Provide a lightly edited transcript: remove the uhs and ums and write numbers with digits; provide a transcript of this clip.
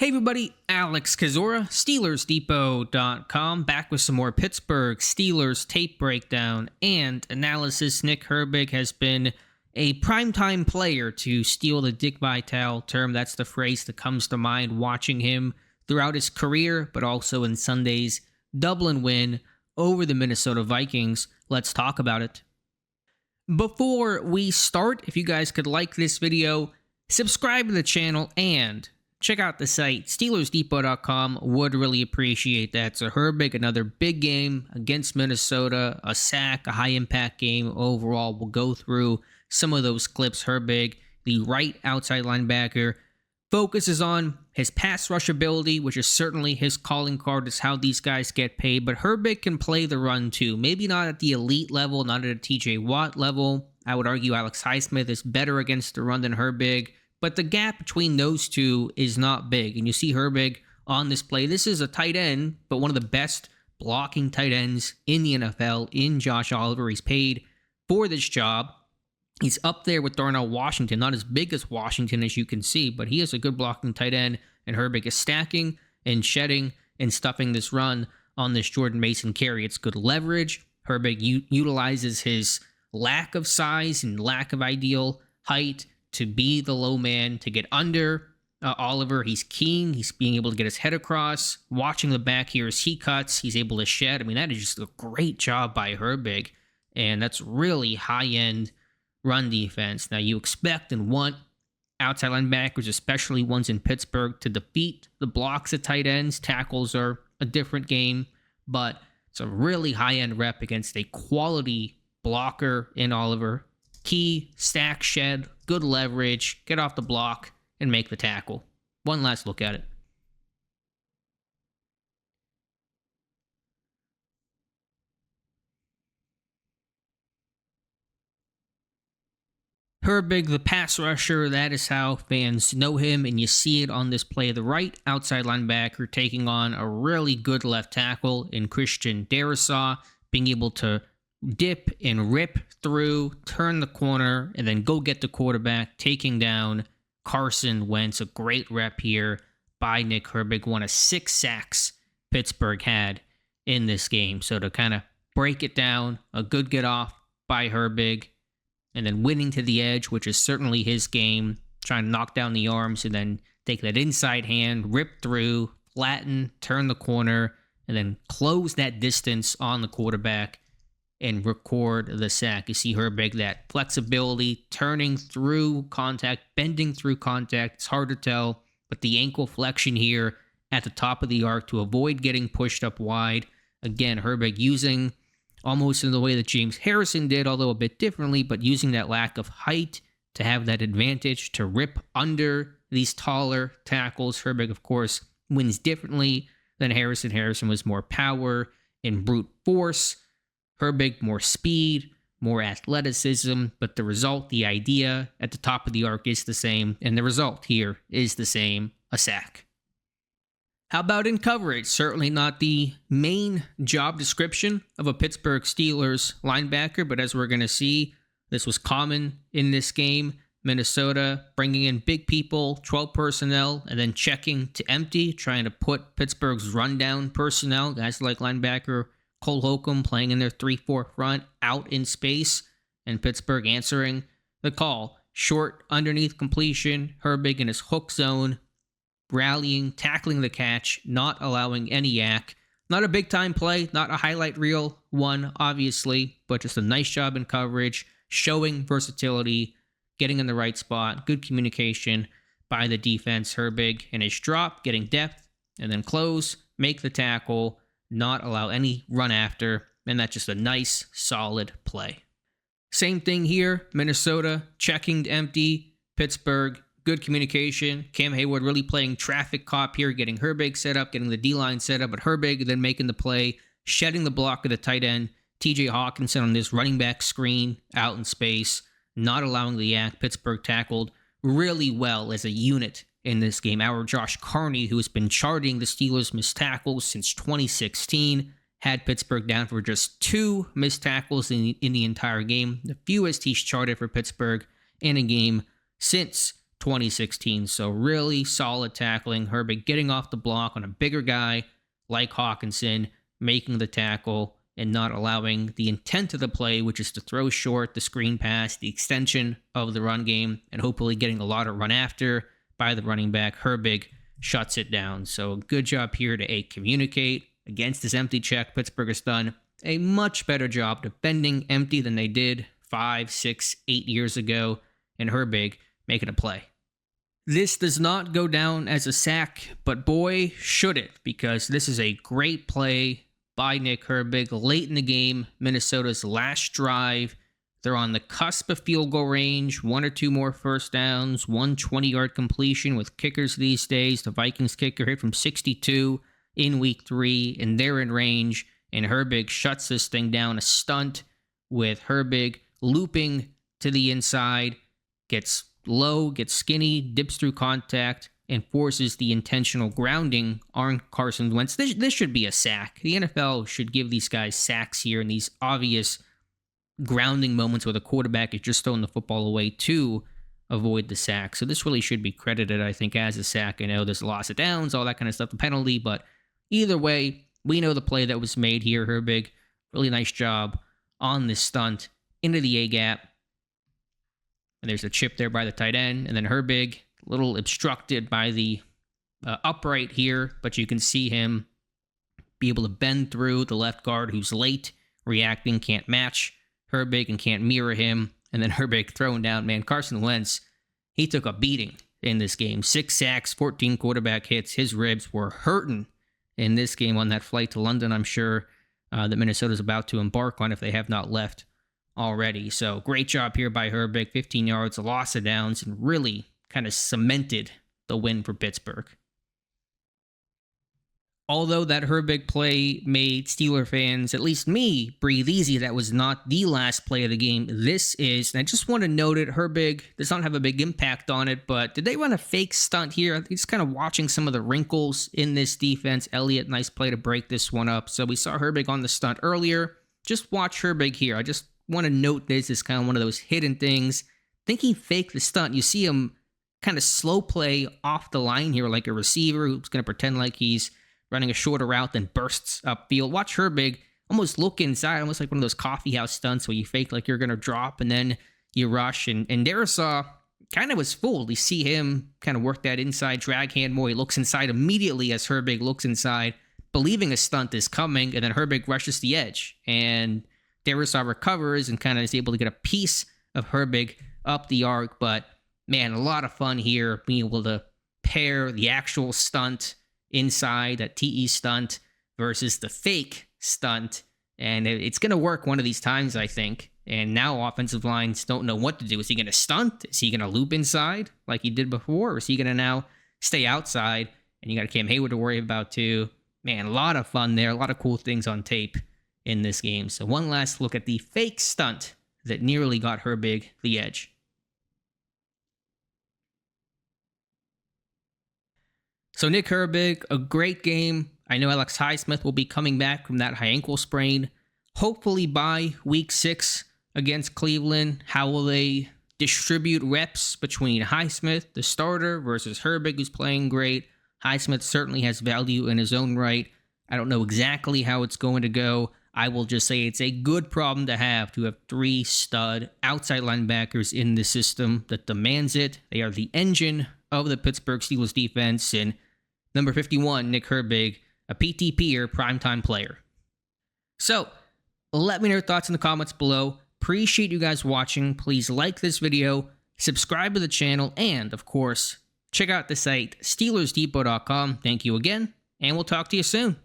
Hey everybody, Alex Kozora, SteelersDepot.com, back with some more Pittsburgh Steelers tape breakdown and analysis. Nick Herbig has been a primetime player, to steal the Dick Vitale term. That's the phrase that comes to mind watching him throughout his career, but also in Sunday's Dublin win over the Minnesota Vikings. Let's talk about it. Before we start, if you guys could like this video, subscribe to the channel, and check out the site, SteelersDepot.com. Would really appreciate that. So Herbig, another big game against Minnesota, a sack, a high-impact game overall. We'll go through some of those clips. Herbig, the right outside linebacker, focuses on his pass rush ability, which is certainly his calling card. It's how these guys get paid. But Herbig can play the run too. Maybe not at the elite level, not at a TJ Watt level. I would argue Alex Highsmith is better against the run than Herbig. But the gap between those two is not big. And you see Herbig on this play. This is a tight end, but one of the best blocking tight ends in the NFL in Josh Oliver. He's paid for this job. He's up there with Darnell Washington. Not as big as Washington, as you can see, but he is a good blocking tight end. And Herbig is stacking and shedding and stuffing this run on this Jordan Mason carry. It's good leverage. Herbig utilizes his lack of size and lack of ideal height to be the low man, to get under Oliver. He's keen. He's being able to get his head across. Watching the back here as he cuts, he's able to shed. I mean, that is just a great job by Herbig, and that's really high-end run defense. Now, you expect and want outside linebackers, especially ones in Pittsburgh, to defeat the blocks at tight ends. Tackles are a different game, but it's a really high-end rep against a quality blocker in Oliver. Key, stack, shed, good leverage, get off the block, and make the tackle. One last look at it. Herbig, the pass rusher, that is how fans know him, and you see it on this play. The right outside linebacker taking on a really good left tackle in Christian Darrisaw, being able to dip and rip through, turn the corner, and then go get the quarterback, taking down Carson Wentz. A great rep here by Nick Herbig. One of 6 sacks Pittsburgh had in this game. So to kind of break it down, a good get off by Herbig, and then winning to the edge, which is certainly his game, trying to knock down the arms and then take that inside hand, rip through, flatten, turn the corner, and then close that distance on the quarterback and record the sack. You see Herbig, that flexibility, turning through contact, bending through contact. It's hard to tell, but the ankle flexion here at the top of the arc to avoid getting pushed up wide. Again, Herbig using almost in the way that James Harrison did, although a bit differently, but using that lack of height to have that advantage to rip under these taller tackles. Herbig, of course, wins differently than Harrison. Harrison was more power and brute force. Herbig, more speed, more athleticism, but the result, the idea at the top of the arc is the same, and the result here is the same, a sack. How about in coverage? Certainly not the main job description of a Pittsburgh Steelers linebacker, but as we're going to see, this was common in this game. Minnesota bringing in big people, 12 personnel, and then checking to empty, trying to put Pittsburgh's rundown personnel, guys like linebacker Cole Holcomb playing in their 3-4 front out in space, and Pittsburgh answering the call. Short underneath completion, Herbig in his hook zone, rallying, tackling the catch, not allowing any yak. Not a big time play, not a highlight reel one, obviously, but just a nice job in coverage, showing versatility, getting in the right spot, good communication by the defense. Herbig in his drop, getting depth, and then close, make the tackle, not allow any run after, and that's just a nice, solid play. Same thing here, Minnesota checking to empty, Pittsburgh, good communication. Cam Hayward really playing traffic cop here, getting Herbig set up, getting the D-line set up, but Herbig then making the play, shedding the block of the tight end, TJ Hawkinson on this running back screen out in space, not allowing the yak. Pittsburgh tackled really well as a unit in this game. Our Josh Carney, who has been charting the Steelers' missed tackles since 2016, had Pittsburgh down for just 2 missed tackles in the entire game, the fewest he's charted for Pittsburgh in a game since 2016. So really solid tackling. Herbig getting off the block on a bigger guy like Hawkinson, making the tackle and not allowing the intent of the play, which is to throw short, the screen pass, the extension of the run game, and hopefully getting a lot of run after by the running back. Herbig shuts it down. So good job here to communicate against this empty check. Pittsburgh has done a much better job defending empty than they did 5, 6, 8 years ago, and Herbig making a play. This does not go down as a sack, but boy, should it, because this is a great play by Nick Herbig late in the game. Minnesota's last drive. They're on the cusp of field goal range, 1 or 2 more first downs, 1 20-yard completion with kickers these days. The Vikings kicker hit from 62 in week 3, and they're in range, and Herbig shuts this thing down. A stunt with Herbig looping to the inside, gets low, gets skinny, dips through contact, and forces the intentional grounding on Carson Wentz. This should be a sack. The NFL should give these guys sacks here in these obvious grounding moments where the quarterback is just throwing the football away to avoid the sack. So this really should be credited, I think, as a sack. I know there's a loss of downs, all that kind of stuff, the penalty, but either way, we know the play that was made here. Herbig, really nice job on this stunt into the A-gap. And there's a chip there by the tight end. And then Herbig, a little obstructed by the upright here, but you can see him be able to bend through the left guard who's late, reacting, can't match Herbig and can't mirror him. And then Herbig throwing down. Man, Carson Wentz, he took a beating in this game. 6 sacks, 14 quarterback hits. His ribs were hurting in this game on that flight to London, I'm sure, that Minnesota's about to embark on if they have not left already. So great job here by Herbig. 15 yards, a loss of downs, and really kind of cemented the win for Pittsburgh. Although that Herbig play made Steeler fans, at least me, breathe easy, that was not the last play of the game. This is, and I just want to note it, Herbig does not have a big impact on it, but did they run a fake stunt here? I think just kind of watching some of the wrinkles in this defense. Elliott, nice play to break this one up. So we saw Herbig on the stunt earlier. Just watch Herbig here. I just want to note this is kind of one of those hidden things. I think he faked the stunt. You see him kind of slow play off the line here like a receiver who's going to pretend like he's running a shorter route, then bursts upfield. Watch Herbig almost look inside, almost like one of those coffee house stunts where you fake like you're going to drop and then you rush. And Darisaw kind of was fooled. You see him kind of work that inside drag hand more. He looks inside immediately as Herbig looks inside, believing a stunt is coming, and then Herbig rushes the edge. And Darisaw recovers and kind of is able to get a piece of Herbig up the arc. But, man, a lot of fun here being able to pair the actual stunt inside, that TE stunt, versus the fake stunt. And it's going to work one of these times, I think. And now offensive lines don't know what to do. Is he going to stunt? Is he going to loop inside like he did before? Or is he going to now stay outside? And you got Cam Hayward to worry about too. Man, a lot of fun there. A lot of cool things on tape in this game. So one last look at the fake stunt that nearly got Herbig the edge. So Nick Herbig, a great game. I know Alex Highsmith will be coming back from that high ankle sprain, hopefully by week 6 against Cleveland. How will they distribute reps between Highsmith, the starter, versus Herbig, who's playing great? Highsmith certainly has value in his own right. I don't know exactly how it's going to go. I will just say it's a good problem to have 3 stud outside linebackers in the system that demands it. They are the engine of the Pittsburgh Steelers defense, and number 51, Nick Herbig, a PTPer, primetime player. So, let me know your thoughts in the comments below. Appreciate you guys watching. Please like this video, subscribe to the channel, and, of course, check out the site, SteelersDepot.com. Thank you again, and we'll talk to you soon.